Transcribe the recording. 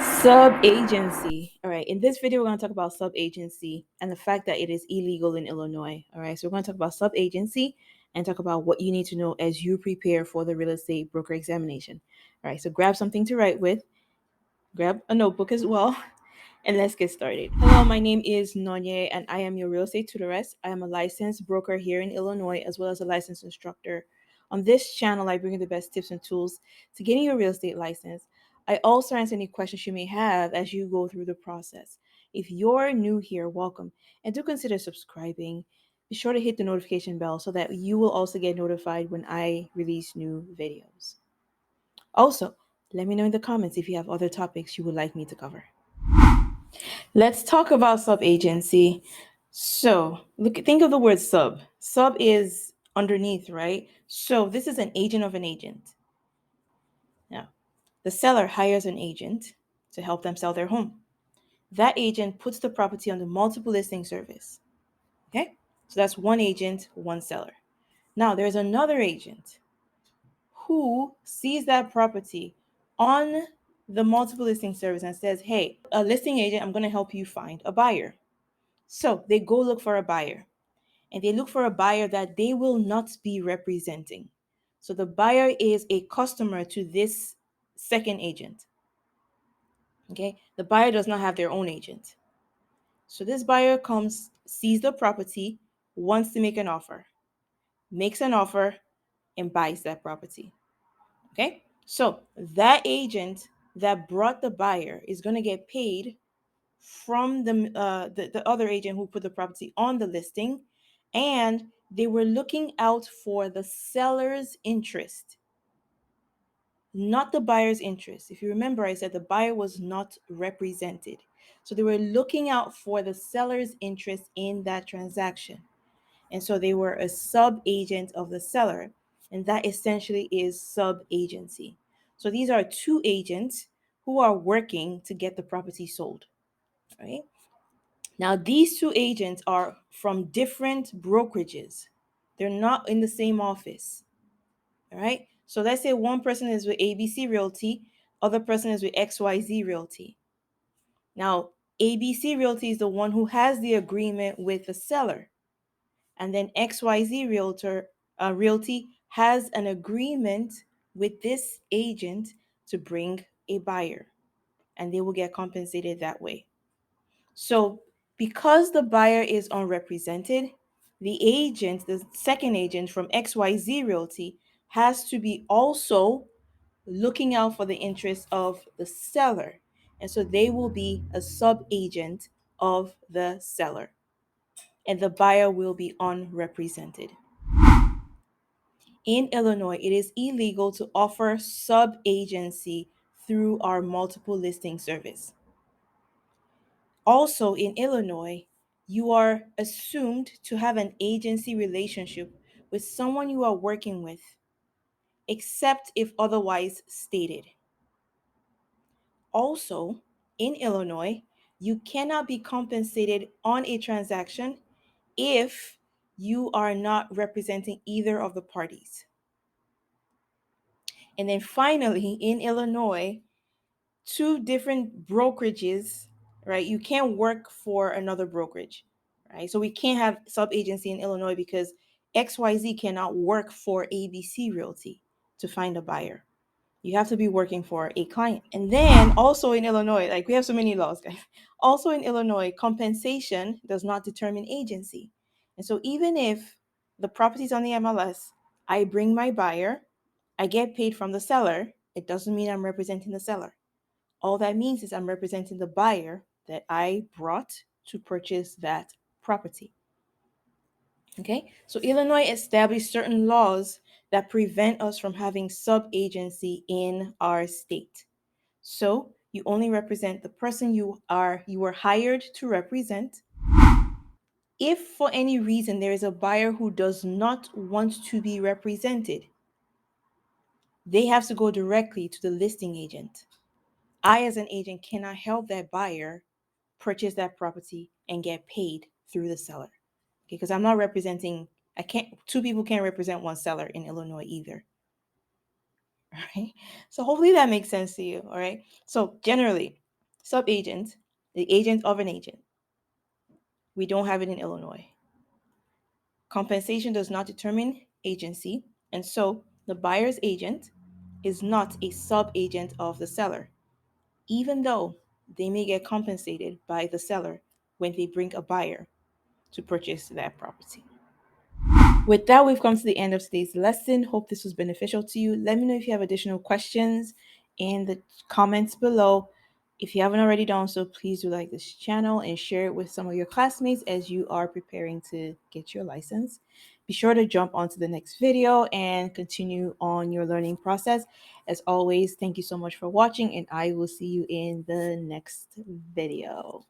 Sub-agency. All right. In this video, we're going to talk about sub-agency and the fact that it is illegal in Illinois. All right. So we're going to talk about sub-agency and talk about what you need to know as you prepare for the real estate broker examination. All right. So grab something to write with, grab a notebook as well, and let's get started. Hello, my name is Nonye, and I am your real estate tutoress. I am a licensed broker here in Illinois, as well as a licensed instructor. On this channel, I bring you the best tips and tools to getting your real estate license. I also answer any questions you may have as you go through the process. If you're new here, welcome, and do consider subscribing. Be sure to hit the notification bell so that you will also get notified when I release new videos. Also, let me know in the comments if you have other topics you would like me to cover. Let's talk about sub-agency. So, think of the word sub. Sub is underneath, right? So, this is an agent of an agent. Now, the seller hires an agent to help them sell their home. That agent puts the property on the multiple listing service. Okay? So, that's one agent, one seller. Now, there's another agent who sees that property on the multiple listing service and says, "Hey, a listing agent, I'm going to help you find a buyer." So they go look for a buyer, and they look for a buyer that they will not be representing. So the buyer is a customer to this second agent. Okay, the buyer does not have their own agent. So this buyer comes, sees the property, wants to make an offer, makes an offer, and buys that property. Okay, so that agent that brought the buyer is going to get paid from the other agent who put the property on the listing, and they were looking out for the seller's interest, not the buyer's interest. If you remember, I said the buyer was not represented. So they were looking out for the seller's interest in that transaction. And so they were a sub agent of the seller. And that essentially is sub agency. So these are two agents who are working to get the property sold. Right? Now, these two agents are from different brokerages. They're not in the same office. All right. So let's say one person is with ABC Realty, other person is with XYZ Realty. Now, ABC Realty is the one who has the agreement with the seller. And then XYZ Realty has an agreement with this agent to bring a buyer. And they will get compensated that way. So because the buyer is unrepresented, the agent, the second agent from XYZ Realty, has to be also looking out for the interests of the seller. And so they will be a sub agent of the seller. And the buyer will be unrepresented. In Illinois, it is illegal to offer sub agency through our multiple listing service. Also, in Illinois, you are assumed to have an agency relationship with someone you are working with, except if otherwise stated. Also, in Illinois, you cannot be compensated on a transaction if you are not representing either of the parties. And then finally, in Illinois, two different brokerages, right? You can't work for another brokerage, right? So we can't have sub agency in Illinois because XYZ cannot work for ABC Realty to find a buyer. You have to be working for a client. And then also in Illinois, like we have so many laws, guys. Also in Illinois, compensation does not determine agency. And so even if the property's on the MLS, I bring my buyer, I get paid from the seller, it doesn't mean I'm representing the seller. All that means is I'm representing the buyer that I brought to purchase that property. Okay, so Illinois established certain laws that prevent us from having sub agency in our state. So you only represent the person you were hired to represent. If for any reason there is a buyer who does not want to be represented, they have to go directly to the listing agent. I, as an agent, cannot help that buyer purchase that property and get paid through the seller. Okay, because I'm not representing, two people can't represent one seller in Illinois either. All right. So hopefully that makes sense to you. All right. So generally, Subagent, the agent of an agent. We don't have it in Illinois. Compensation does not determine agency, and so the buyer's agent is not a subagent of the seller, even though they may get compensated by the seller when they bring a buyer to purchase that property. With that, we've come to the end of today's lesson. Hope this was beneficial to you. Let me know if you have additional questions in the comments below. If you haven't already done so, please do like this channel and share it with some of your classmates as you are preparing to get your license. Be sure to jump onto the next video and continue on your learning process. As always, thank you so much for watching, and I will see you in the next video.